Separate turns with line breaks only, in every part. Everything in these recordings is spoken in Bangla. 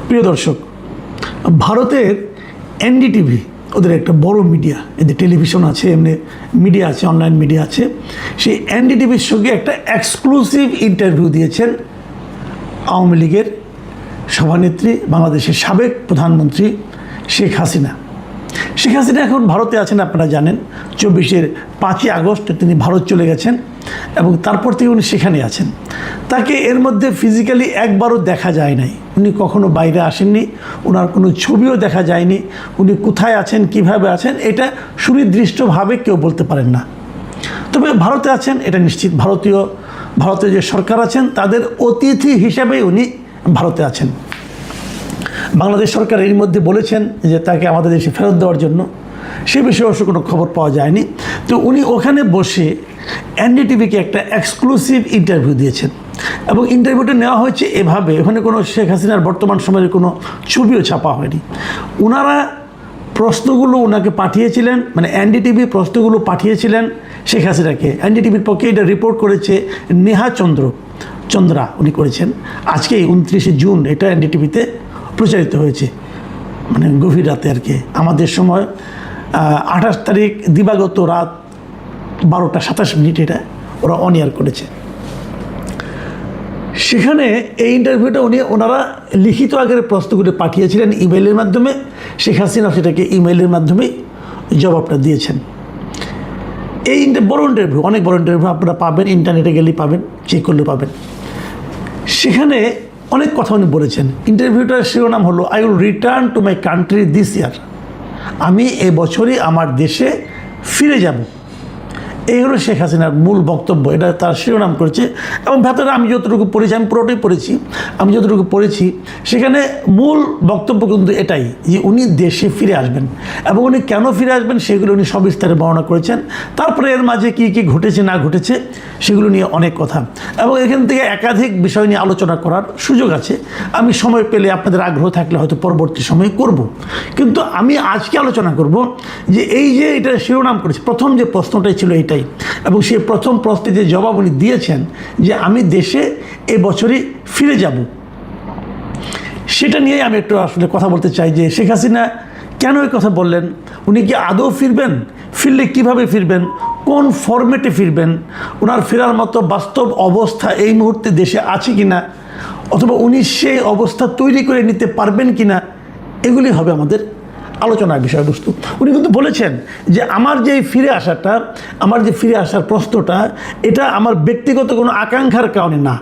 প্রিয় দর্শক, ভারতের এনডিটিভি ওদের একটা বড় মিডিয়া, এদের টেলিভিশন আছে, এমনি মিডিয়া আছে, অনলাইন মিডিয়া আছে। সেই এনডিটিভির সঙ্গে একটা এক্সক্লুসিভ ইন্টারভিউ দিয়েছেন আওয়ামী লীগের সভানেত্রী, বাংলাদেশের সাবেক প্রধানমন্ত্রী শেখ হাসিনা। শেখ হাসিনা এখন ভারতে আছেন, আপনারা জানেন। 5ই আগস্ট তিনি ভারত চলে গেছেন এবং তারপর থেকে উনি সেখানে আছেন। তাকে এর মধ্যে ফিজিক্যালি একবারও দেখা যায় নাই, উনি কখনো বাইরে আসেননি, ওনার কোনো ছবিও দেখা যায়নি। উনি কোথায় আছেন, কিভাবে আছেন, এটা সুনির্দিষ্টভাবে কেউ বলতে পারেন না। তবে ভারতে আছেন এটা নিশ্চিত। ভারতীয় যে সরকার আছেন তাদের অতিথি হিসাবেই উনি ভারতে আছেন। বাংলাদেশ সরকার এর মধ্যে বলেছেন যে তাকে আমাদের দেশে ফেরত দেওয়ার জন্য, সে বিষয়ে অবশ্য কোনো খবর পাওয়া যায়নি। তো উনি ওখানে বসে এনডিটিভিকে একটা এক্সক্লুসিভ ইন্টারভিউ দিয়েছেন এবং ইন্টারভিউটা নেওয়া হয়েছে এভাবে, ওখানে কোনো শেখ হাসিনার বর্তমান সময়ের কোনো ছবিও ছাপা হয়নি। ওনারা প্রশ্নগুলো ওনাকে পাঠিয়েছিলেন, মানে এনডিটিভি প্রশ্নগুলো পাঠিয়েছিলেন শেখ হাসিনাকে। এনডিটিভির পক্ষে এটা রিপোর্ট করেছে নেহা চন্দ্রা, উনি করেছেন। আজকেই 29শে জুন এটা এনডিটিভিতে প্রচারিত হয়েছে, মানে গভীর রাতে আর কি, আমাদের সময় 28 তারিখ দিবাগত রাত 12টা 27 মিনিট এটা ওরা অন এয়ার করেছে। সেখানে এই ইন্টারভিউটা ওনারা লিখিত আগের প্রশ্নগুলো পাঠিয়েছিলেন ইমেইলের মাধ্যমে। শেখ হাসিনা সেটাকে ইমেইলের মাধ্যমেই জবাবটা দিয়েছেন। এই বড় ইন্টারভিউ, অনেক বড় ইন্টারভিউ, আপনারা পাবেন, ইন্টারনেটে গেলেই পাবেন, চেক করলে পাবেন। সেখানে অনেক কথা উনি বলেছেন। ইন্টারভিউটার শিরোনাম হলো I will return to my country this ইয়ার, আমি এবছরই আমার দেশে ফিরে যাব। এই হলো শেখ হাসিনার মূল বক্তব্য, এটা তার শিরোনাম করেছে। এবং ভেতরে আমি যতটুকু পড়েছি, আমি পুরোটাই পড়েছি, আমি যতটুকু পড়েছি সেখানে মূল বক্তব্য কিন্তু এটাই যে উনি দেশে ফিরে আসবেন এবং উনি কেন ফিরে আসবেন সেগুলো উনি সবিস্তারে বর্ণনা করেছেন। তারপরে এর মাঝে কী কী ঘটেছে না ঘটেছে সেগুলো নিয়ে অনেক কথা, এবং এখান থেকে একাধিক বিষয় নিয়ে আলোচনা করার সুযোগ আছে। আমি সময় পেলে, আপনাদের আগ্রহ থাকলে হয়তো পরবর্তী সময়ে করব। কিন্তু আমি আজকে আলোচনা করব যে এই যে এটা শিরোনাম করেছে, প্রথম যে প্রশ্নটাই ছিল এইটাই, এবং সেই প্রথম প্রশ্নে যে জবাব উনি দিয়েছেন যে আমি দেশে এবছরই ফিরে যাব, সেটা নিয়ে আমি একটু আসলে কথা বলতে চাই যে শেখ হাসিনা কেন এই কথা বললেন, উনি কি আদৌ ফিরবেন, ফিরলে কিভাবে ফিরবেন, কোন ফরম্যাটে ফিরবেন, ওনার ফেরার মতো বাস্তব অবস্থা এই মুহূর্তে দেশে আছে কিনা, অথবা উনি সেই অবস্থা তৈরি করে নিতে পারবেন কিনা, এগুলি হবে আমাদের আলোচনার বিষয়বস্তু। উনি কিন্তু বলেছেন যে আমার যে ফিরে আসার প্রশ্নটা, এটা আমার ব্যক্তিগত কোনো আকাঙ্ক্ষার কারণে না।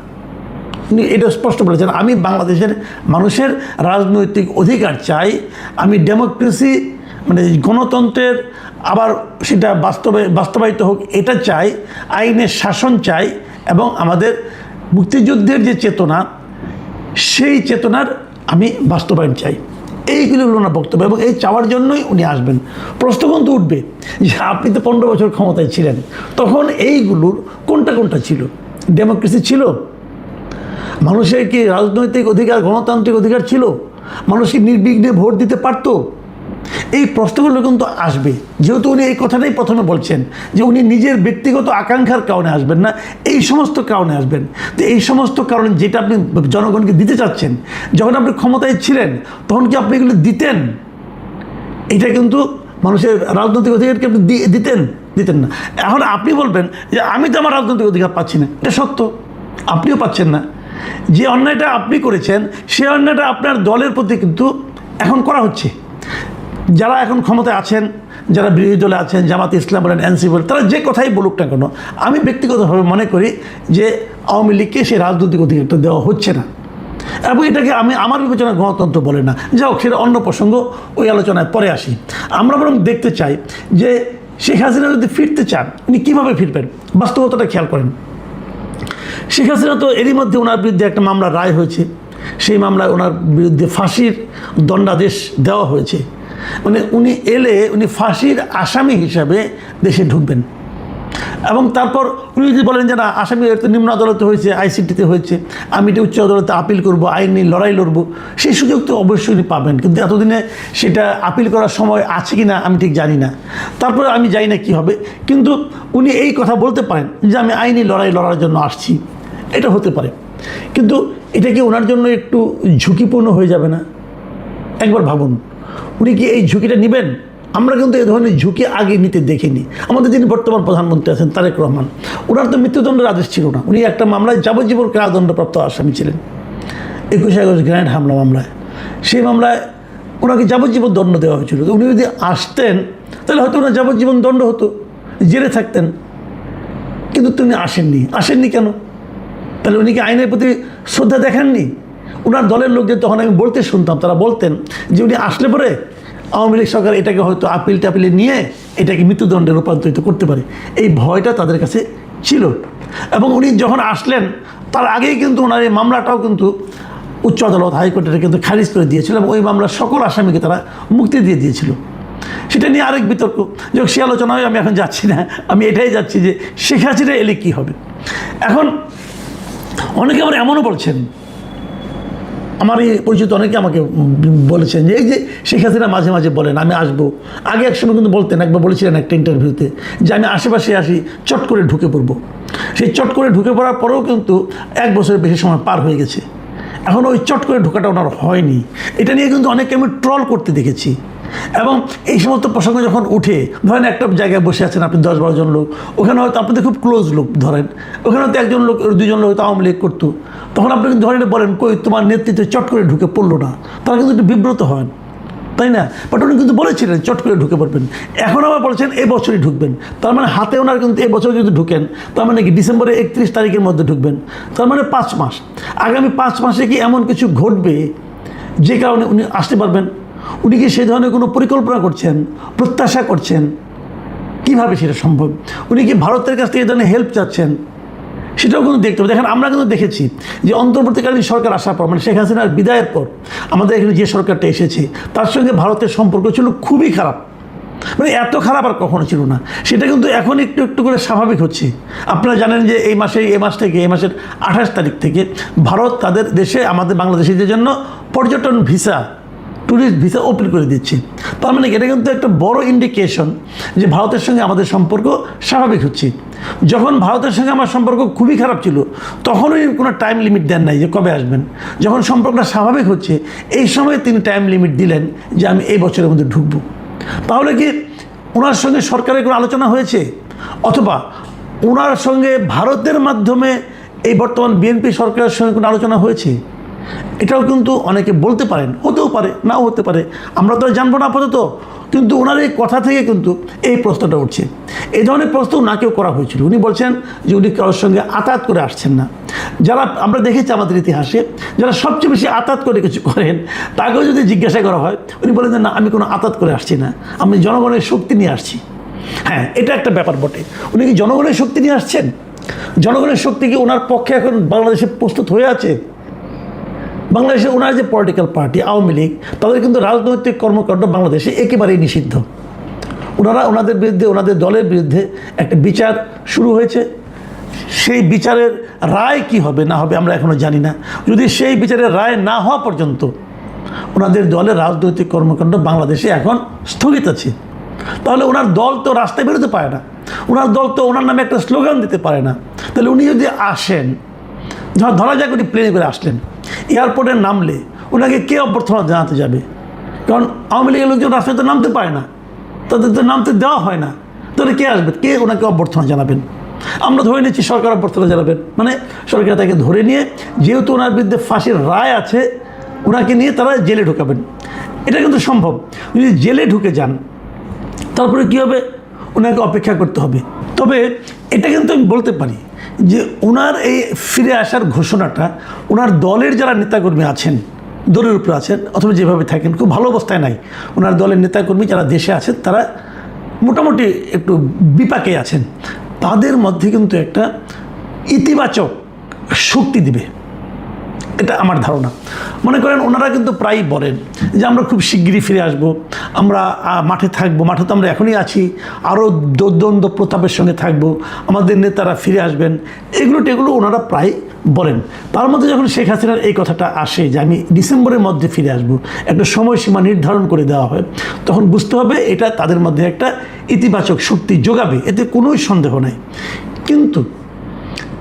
উনি এটা স্পষ্ট বলেছেন, আমি বাংলাদেশের মানুষের রাজনৈতিক অধিকার চাই, আমি ডেমোক্রেসি মানে গণতন্ত্রের আবার সেটা বাস্তবায়িত হোক এটা চাই, আইনের শাসন চাই, এবং আমাদের মুক্তিযুদ্ধের যে চেতনা সেই চেতনার আমি বাস্তবায়ন চাই। এইগুলি হলো না বক্তব্য, এবং এই চাওয়ার জন্যই উনি আসবেন। প্রশ্ন কিন্তু উঠবে যে আপনি তো 15 বছর ক্ষমতায় ছিলেন, তখন এইগুলোর কোনটা ছিল? ডেমোক্রেসি ছিল? মানুষের কি রাজনৈতিক অধিকার, গণতান্ত্রিক অধিকার ছিল? মানুষ কি নির্বিঘ্নে ভোট দিতে পারতো? এই প্রশ্নগুলো কিন্তু আসবে, যেহেতু উনি এই কথাটাই প্রথমে বলছেন যে উনি নিজের ব্যক্তিগত আকাঙ্ক্ষার কারণে আসবেন না, এই সমস্ত কারণে আসবেন। তো এই সমস্ত কারণে যেটা আপনি জনগণকে দিতে চাচ্ছেন, যখন আপনি ক্ষমতায় ছিলেন তখন কি আপনি এগুলো দিতেন? এটা কিন্তু মানুষের রাজনৈতিক অধিকারকে আপনি দিতেন না। এখন আপনি বলবেন যে আমি তো আমার রাজনৈতিক অধিকার পাচ্ছি না, এটা সত্য, আপনিও পাচ্ছেন না। যে অন্যায়টা আপনি করেছেন সেই অন্যায়টা আপনার দলের প্রতি কিন্তু এখন করা হচ্ছে। যারা এখন ক্ষমতায় আছেন, যারা বিরোধী দলে আছেন, জামাত ইসলাম বলেন, এনসিপি বলেন, তারা যে কথাই বলুক না কেন, আমি ব্যক্তিগতভাবে মনে করি যে আওয়ামী লীগকে সেই রাজনৈতিক অধিকারটা দেওয়া হচ্ছে না, এবং এটাকে আমার বিবেচনা গণতন্ত্র বলে না। যাই হোক, সেটা অন্য প্রসঙ্গ, ওই আলোচনায় পরে আসি। আমরা বরং দেখতে চাই যে শেখ হাসিনা যদি ফিরতে চান, উনি কীভাবে ফিরবেন, বাস্তবতাটা খেয়াল করেন। শেখ হাসিনা তো এরই মধ্যে ওনার বিরুদ্ধে একটা মামলা রায় হয়েছে, সেই মামলায় ওনার বিরুদ্ধে ফাঁসির দণ্ডাদেশ দেওয়া হয়েছে। মানে উনি এলে উনি ফাঁসির আসামি হিসাবে দেশে ঢুকবেন, এবং তারপর উনি যদি বলেন যে না, আসামি তো নিম্ন আদালতে হয়েছে, আইসিটিতে হয়েছে, আমি এটা উচ্চ আদালতে আপিল করব, আইনি লড়াই লড়ব, সেই সুযোগ তো অবশ্যই উনি পাবেন। কিন্তু এতদিনে সেটা আপিল করার সময় আছে কি না আমি ঠিক জানি না, তারপরে আমি জানি না কী হবে। কিন্তু উনি এই কথা বলতে পারেন যে আমি আইনি লড়াই লড়ার জন্য আসছি, এটা হতে পারে। কিন্তু এটা কি ওনার জন্য একটু ঝুঁকিপূর্ণ হয়ে যাবে না? একবার ভাবুন, উনি কি এই ঝুঁকিটা নেবেন? আমরা কিন্তু এই ধরনের ঝুঁকি আগে নিতে দেখিনি। আমাদের যিনি বর্তমান প্রধানমন্ত্রী আছেন তারেক রহমান, ওনার তো মৃত্যুদণ্ডের আদেশ ছিল না, উনি একটা মামলায় যাবজ্জীবন কারাদণ্ডপ্রাপ্ত আসামি ছিলেন 21 আগস্ট গ্র্যান্ড হামলা মামলায়। সেই মামলায় ওনাকে যাবজ্জীবন দণ্ড দেওয়া হয়েছিল। তো উনি যদি আসতেন তাহলে হয়তো ওনার যাবজ্জীবন দণ্ড হতো, জেলে থাকতেন। কিন্তু তিনি আসেননি কেন? তাহলে উনি কি আইনের প্রতি শ্রদ্ধা দেখাননি? ওনার দলের লোকদের তখন আমি বলতে শুনতাম, তারা বলতেন যে উনি আসলে পরে আওয়ামী লীগ সরকার এটাকে হয়তো আপিল টাপিলে নিয়ে এটাকে মৃত্যুদণ্ডে রূপান্তরিত করতে পারে, এই ভয়টা তাদের কাছে ছিল। এবং উনি যখন আসলেন তার আগেই কিন্তু ওনার এই মামলাটাও কিন্তু উচ্চ আদালত হাইকোর্টের কিন্তু খারিজ করে দিয়েছিল এবং ওই মামলার সকল আসামিকে তারা মুক্তি দিয়ে দিয়েছিল। সেটা নিয়ে আরেক বিতর্ক, যে সে আলোচনায় আমি এখন যাচ্ছি না। আমি এটাই যাচ্ছি যে শেখ হাসিনা এলে কী হবে। এখন অনেকে আবার এমনও বলছেন, আমার এই পরিচিত অনেকে আমাকে বলেছেন যে এই যে শেখ হাসিনা মাঝে মাঝে বলেন আমি আসবো। আগে একসময় কিন্তু বলতেন, একবার বলেছিলেন একটা ইন্টারভিউতে যে আমি আশেপাশে আসি, চট করে ঢুকে পড়বো। সেই চট করে ঢুকে পড়ার পরেও কিন্তু 1 বছরের বেশি সময় পার হয়ে গেছে, এখন ওই চট করে ঢোকাটা ওনার হয়নি। এটা নিয়ে কিন্তু অনেকে আমি ট্রল করতে দেখেছি। এবং এই সমস্ত প্রসঙ্গ যখন উঠে, ধরেন একটা জায়গায় বসে আছেন আপনি 10-12 জন লোক, ওখানে হয়তো আপনাদের খুব ক্লোজ লোক, ধরেন ওখানে হয়তো একজন লোক 2জন লোক হয়তো আওয়ামী লীগ করতো, তখন আপনি কিন্তু ধরেন বলেন কই তোমার নেতৃত্বে চট করে ঢুকে পড়লো না, তারা কিন্তু একটু বিব্রত হন, তাই না? বাট উনি কিন্তু বলেছিলেন চট করে ঢুকে পড়বেন। এখন আবার বলছেন এই বছরই ঢুকবেন। তার মানে হাতে ওনার কিন্তু এই বছর যদি ঢুকেন তার মানে কি ডিসেম্বরের 31 তারিখের মধ্যে ঢুকবেন, তার মানে 5 মাস। আগামী 5 মাসে কি এমন কিছু ঘটবে যে কারণে উনি আসতে পারবেন? উনি কি সেই ধরনের কোনো পরিকল্পনা করছেন, প্রত্যাশা করছেন? কিভাবে সেটা সম্ভব? উনি কি ভারতের কাছ থেকে এই ধরনের হেল্প চাচ্ছেন? সেটাও কিন্তু দেখতে হবে। দেখেন আমরা কিন্তু দেখেছি যে অন্তর্বর্তীকালীন সরকার আসার পর, মানে শেখ হাসিনার বিদায়ের পর আমাদের এখানে যে সরকারটা এসেছে তার সঙ্গে ভারতের সম্পর্ক ছিল খুবই খারাপ, মানে এত খারাপ আর কখনো ছিল না। সেটা কিন্তু এখন একটু একটু করে স্বাভাবিক হচ্ছে। আপনারা জানেন যে এই মাসের 28 তারিখ থেকে ভারত তাদের দেশে আমাদের বাংলাদেশিদের জন্য পর্যটন ভিসা, ট্যুরিস্ট ভিসা ওপেন করে দিচ্ছে। তার মানে এটা কিন্তু একটা বড় ইন্ডিকেশন যে ভারতের সঙ্গে আমাদের সম্পর্ক স্বাভাবিক হচ্ছে। যখন ভারতের সঙ্গে আমার সম্পর্ক খুবই খারাপ ছিল তখনই কোনো টাইম লিমিট দেন নাই যে কবে আসবেন। যখন সম্পর্কটা স্বাভাবিক হচ্ছে এই সময় তিনি টাইম লিমিট দিলেন যে আমি এই বছরের মধ্যে ঢুকবো। তাহলে কি ওনার সঙ্গে সরকারের কোনো আলোচনা হয়েছে, অথবা ওনার সঙ্গে ভারতের মাধ্যমে এই বর্তমান বিএনপি সরকারের সঙ্গে কোনো আলোচনা হয়েছে? এটাও কিন্তু অনেকে বলতে পারেন, হতেও পারে, নাও হতে পারে, আমরা তো জানবো না আপাতত। কিন্তু ওনার এই কথা থেকে কিন্তু এই প্রশ্নটা উঠছে। এই ধরনের প্রশ্ন ওনাকেও করা হয়েছিল। উনি বলছেন যে উনি কারোর সঙ্গে আতাত করে আসছেন না। যারা আমরা দেখেছি আমাদের ইতিহাসে যারা সবচেয়ে বেশি আতাত করে কিছু করেন তাকেও যদি জিজ্ঞাসা করা হয় উনি বলেন যে না, আমি কোনো আতাত করে আসছি না, আমি জনগণের শক্তি নিয়ে আসছি। হ্যাঁ, এটা একটা ব্যাপার বটে। উনি কি জনগণের শক্তি নিয়ে আসছেন? জনগণের শক্তি কি ওনার পক্ষে এখন বাংলাদেশে প্রস্তুত হয়ে আছে? বাংলাদেশে ওনার যে পলিটিক্যাল পার্টি আওয়ামী লীগ, তাদের কিন্তু রাজনৈতিক কর্মকাণ্ড বাংলাদেশে একেবারেই নিষিদ্ধ। ওনাদের বিরুদ্ধে, ওনাদের দলের বিরুদ্ধে একটা বিচার শুরু হয়েছে। সেই বিচারের রায় কি হবে না হবে আমরা এখনও জানি না। যদি সেই বিচারের রায় না হওয়া পর্যন্ত ওনাদের দলের রাজনৈতিক কর্মকাণ্ড বাংলাদেশে এখন স্থগিত আছে। তাহলে ওনার দল তো রাস্তায় বেরোতে পারে না, ওনার দল তো ওনার নামে একটা স্লোগান দিতে পারে না। তাহলে উনি যদি আসেন, ধরা যাক উনি প্লেনে করে আসলেন, এয়ারপোর্টে নামলে ওনাকে কে অভ্যর্থনা জানাতে যাবে? কারণ আওয়ামী লীগের লোকজন রাস্তায় তো নামতে পারে না, তাদের তো নামতে দেওয়া হয় না। তাহলে কে আসবে, কে ওনাকে অভ্যর্থনা জানাবেন? আমরা ধরে নিচ্ছি সরকার অভ্যর্থনা জানাবেন, মানে সরকার তাকে ধরে নিয়ে, যেহেতু ওনার বিরুদ্ধে ফাঁসির রায় আছে, ওনাকে নিয়ে তারা জেলে ঢুকাবেন। এটা কিন্তু সম্ভব। যদি জেলে ঢুকে যান তারপরে কী হবে? ওনাকে অপেক্ষা করতে হবে। তবে এটা কিন্তু আমি বলতে পারি যে ওনার এই ফিরে আসার ঘোষণাটা ওনার দলের যারা নেতাকর্মী আছেন, দলের উপরে আছেন অথবা যেভাবে থাকেন, খুব ভালো অবস্থায় নাই। ওনার দলের নেতাকর্মী যারা দেশে আছেন তারা মোটামুটি একটু বিপাকে আছেন। তাদের মধ্যে কিন্তু একটা ইতিবাচক শক্তি দিবে, এটা আমার ধারণা। মনে করেন ওনারা কিন্তু প্রায়ই বলেন যে আমরা খুব শিগগিরই ফিরে আসব, আমরা মাঠে থাকবো, মাঠে তো আমরা এখনই আছি, আরও দ্বন্দ্ব প্রতাপের সঙ্গে থাকবো, আমাদের নেতারা ফিরে আসবেন, এগুলো ওনারা প্রায় বলেন। তার মধ্যে যখন শেখ হাসিনার এই কথাটা আসে যে আমি ডিসেম্বরের মধ্যে ফিরে আসব, একটা সময়সীমা নির্ধারণ করে দেওয়া হয়, তখন বুঝতে হবে এটা তাদের মধ্যে একটা ইতিবাচক শক্তি যোগাবে, এতে কোনোই সন্দেহ নাই। কিন্তু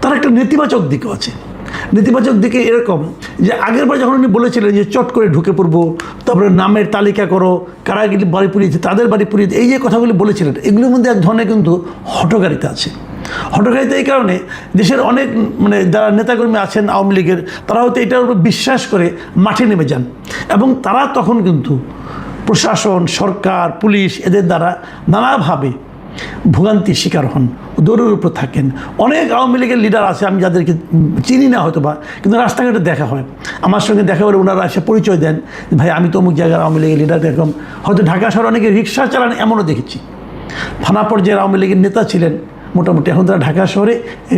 তার একটা নেতিবাচক দিকও আছে। নেতিবাচক দিকে এরকম যে আগেরবার যখন উনি বলেছিলেন যে চট করে ঢুকে পড়বো, তারপরে নামের তালিকা করো, কারা গেলে বাড়ি পুড়িয়েছে তাদের বাড়ি পুড়িয়ে, এই যে কথাগুলি বলেছিলেন, এগুলোর মধ্যে এক ধরনের কিন্তু হঠকারিতা আছে। হঠকারিতা এই কারণে দেশের অনেক যারা নেতাকর্মী আছেন আওয়ামী লীগের, তারা হয়তো এটার উপর বিশ্বাস করে মাঠে নেমে যান, এবং তারা তখন কিন্তু প্রশাসন, সরকার, পুলিশ এদের দ্বারা নানাভাবে ভোগান্তির শিকার হন, দৌড়ের উপর থাকেন। অনেক আওয়ামী লীগের লিডার আছে আমি যাদেরকে চিনি না হয়তো বা, কিন্তু রাস্তাঘাটে দেখা হয়, আমার সঙ্গে দেখা হলে ওনারা এসে পরিচয় দেন, ভাই আমি তো অমুক জায়গার আওয়ামী লীগের লিডার। এরকম হয়তো ঢাকা শহরে অনেকে রিক্সা চালান এমনও দেখেছি, থানা পর্যায়ের আওয়ামী লীগের নেতা ছিলেন মোটামুটি, এখন তারা ঢাকা শহরে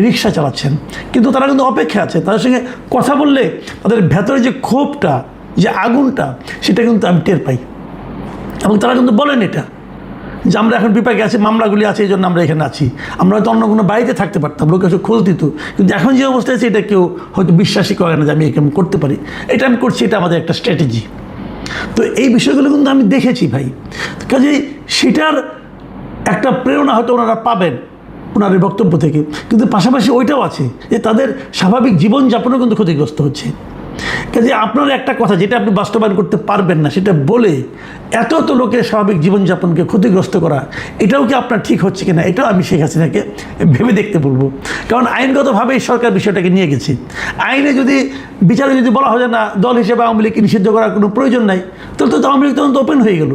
রিক্সা চালাচ্ছেন, কিন্তু তারা কিন্তু অপেক্ষা আছে, তাদের সঙ্গে কথা বললে তাদের ভেতরে যে ক্ষোভটা, যে আগুনটা, সেটা কিন্তু আমি টের পাই। এবং তারা কিন্তু বলেন এটা যে আমরা এখন বিপাকে আছি, মামলাগুলি আছে, এই জন্য আমরা এখানে আছি, আমরা হয়তো অন্য কোনো বাড়িতে থাকতে পারতাম, লোক এসে খোঁজ দিত, কিন্তু এখন যে অবস্থা আছে এটা কেউ হয়তো বিশ্বাসই করে না যে আমি এরকম করতে পারি, এটা আমি করছি, এটা আমাদের একটা স্ট্র্যাটেজি। তো এই বিষয়গুলো কিন্তু আমি দেখেছি ভাই, কাজেই সেটার একটা প্রেরণা হয়তো ওনারা পাবেন ওনার বক্তব্য থেকে, কিন্তু পাশাপাশি ওইটাও আছে যে তাদের স্বাভাবিক জীবনযাপনও কিন্তু ক্ষতিগ্রস্ত হচ্ছে। কাজে আপনার একটা কথা যেটা আপনি বাস্তবায়ন করতে পারবেন না, সেটা বলে এত লোকের স্বাভাবিক জীবনযাপনকে ক্ষতিগ্রস্ত করা, এটাও কি আপনার ঠিক হচ্ছে কিনা, এটাও আমি শেখ হাসিনাকে ভেবে দেখতে বলবো। কারণ আইনগতভাবেই সরকার বিষয়টাকে নিয়ে গেছে, আইনে যদি বিচারে যদি বলা হয় না দল হিসেবে আওয়ামী লীগকে নিষিদ্ধ করার কোনো প্রয়োজন নাই, তাহলে তো আওয়ামী লীগ তখন তো ওপেন হয়ে গেল।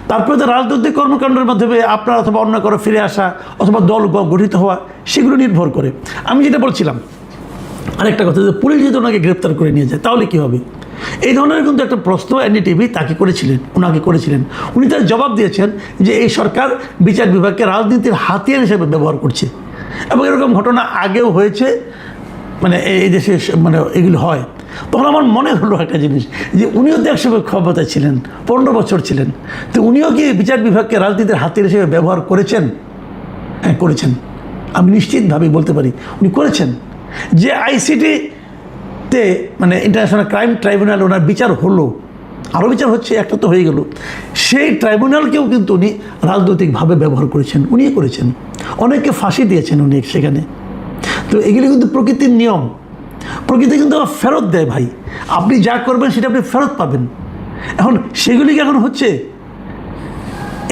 তারপরে তো রাজনৈতিক কর্মকাণ্ডের মাধ্যমে আপনার অথবা অন্য কারো ফিরে আসা অথবা দল গঠিত হওয়া, সেগুলো নির্ভর করে। আমি যেটা বলছিলাম আরেকটা কথা, যে পুলিশ যদি ওনাকে গ্রেপ্তার করে নিয়ে যায় তাহলে কী হবে, এই ধরনের কিন্তু একটা প্রশ্ন এনডিটিভি ওনাকে করেছিলেন। উনি তার জবাব দিয়েছেন যে এই সরকার বিচার বিভাগকে রাজনীতির হাতিয়ার হিসেবে ব্যবহার করছে, এবং এরকম ঘটনা আগেও হয়েছে, এই দেশে এগুলো হয়। তখন আমার মনে হলো একটা জিনিস, যে উনিও তো একসময় ক্ষমতায় ছিলেন, 15 বছর ছিলেন, তো উনিও কি বিচার বিভাগকে রাজনীতির হাতিয়ার হিসেবে ব্যবহার করেছেন? হ্যাঁ, করেছেন। আমি নিশ্চিতভাবেই বলতে পারি উনি করেছেন। যে আইসিটিতে ইন্টারন্যাশনাল ক্রাইম ট্রাইব্যুনাল ওনার বিচার হলো, আরও বিচার হচ্ছে, একটা তো হয়ে গেল, সেই ট্রাইব্যুনালকেও কিন্তু উনি রাজনৈতিকভাবে ব্যবহার করেছেন, উনিই করেছেন, অনেককে ফাঁসি দিয়েছেন উনি সেখানে। তো এগুলি কিন্তু প্রকৃতির নিয়ম, প্রকৃতি কিন্তু আবার ফেরত দেয় ভাই, আপনি যা করবেন সেটা আপনি ফেরত পাবেন। এখন সেগুলি কি এখন হচ্ছে?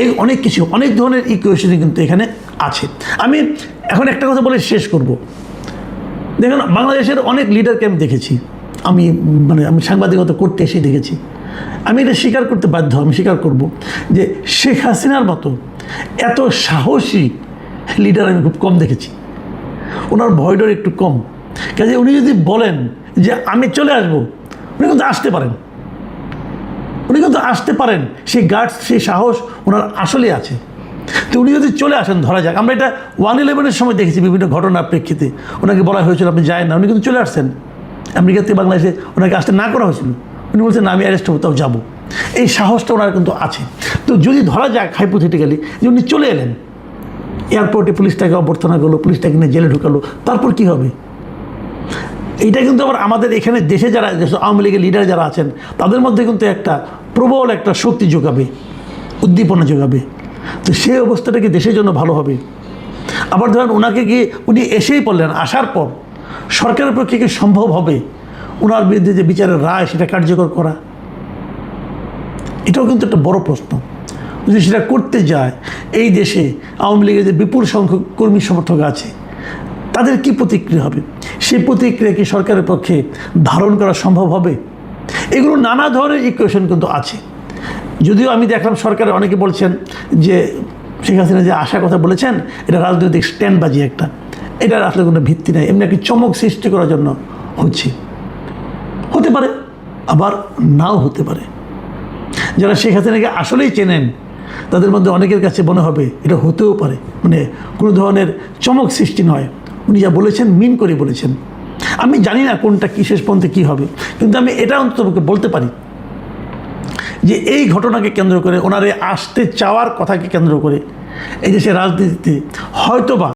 এই অনেক কিছু, অনেক ধরনের ইকুয়েশনই কিন্তু এখানে আছে। আমি এখন একটা কথা বলে শেষ করব। দেখুন, বাংলাদেশের অনেক লিডারকে আমি দেখেছি, আমি সাংবাদিকতা করতে এসে দেখেছি, আমি এটা স্বীকার করতে বাধ্য, আমি স্বীকার করব যে শেখ হাসিনার মতো এত সাহসী লিডার আমি খুব কম দেখেছি। ওনার ভয়ডর একটু কম, কাজে উনি যদি বলেন যে আমি চলে আসবো, উনি কিন্তু আসতে পারেন, সেই গার্ডস, সেই সাহস ওনার আসলে আছে। তো উনি যদি চলে আসেন, ধরা যাক আমরা এটা 1/11-এর সময় দেখেছি, বিভিন্ন ঘটনার প্রেক্ষিতে ওনাকে বলা হয়েছিল আপনি যায় না, উনি কিন্তু চলে আসছেন। আমেরিকা থেকে বাংলাদেশে ওনাকে আসতে না করা হয়েছিল, উনি বলছেন না আমি অ্যারেস্ট হবো, তাও যাবো, এই সাহসটা ওনার কিন্তু আছে। তো যদি ধরা যাক হাইপোথেটিক্যালি যে উনি চলে এলেন, এয়ারপোর্টে পুলিশটাকে অভ্যর্থনা করলো, পুলিশটাকে নিয়ে জেলে ঢুকালো, তারপর কি হবে? এইটা কিন্তু আবার আমাদের এখানে দেশে যারা আওয়ামী লীগের লিডার যারা আছেন, তাদের মধ্যে কিন্তু একটা প্রবল একটা শক্তি যোগাবে, উদ্দীপনা যোগাবে। তো সেই অবস্থাটা কি দেশের জন্য ভালো হবে? আবার ধরেন ওনাকে গিয়ে উনি এসেই পড়লেন, আসার পর সরকারের পক্ষে কি সম্ভব হবে ওনার বিরুদ্ধে যে বিচারের রায় সেটা কার্যকর করা? এটাও কিন্তু একটা বড় প্রশ্ন। যদি সেটা করতে যায়, এই দেশে আওয়ামী লীগের যে বিপুল সংখ্যক কর্মী সমর্থক আছে, তাদের কি প্রতিক্রিয়া হবে? সেই প্রতিক্রিয়া কি সরকারের পক্ষে ধারণ করা সম্ভব হবে? এগুলো নানা ধরনের ইকুয়েশন কিন্তু আছে। যদিও আমি দেখলাম সরকারের অনেকে বলছেন যে শেখ হাসিনা যে আশার কথা বলেছেন এটা রাজনৈতিক স্ট্যান্ডবাজি একটা, এটার আসলে কোনো ভিত্তি নেই, এমনি একটি চমক সৃষ্টি করার জন্য হতে পারে, আবার নাও হতে পারে। যারা শেখ হাসিনাকে আসলেই চেনেন তাদের মধ্যে অনেকের কাছে মনে হবে এটা হতেও পারে, কোনো ধরনের চমক সৃষ্টি নয়, উনি যা বলেছেন মিন করে বলেছেন। আমি জানি না কোনটা কী শেষ পর্যন্ত কী হবে, কিন্তু আমি এটা অন্তত বলতে পারি যে এই ঘটনাকে কেন্দ্র করে, ওনার আসতে চাওয়ার কথাকে কেন্দ্র করে এই দেশের রাজনীতিতে হয়তোবা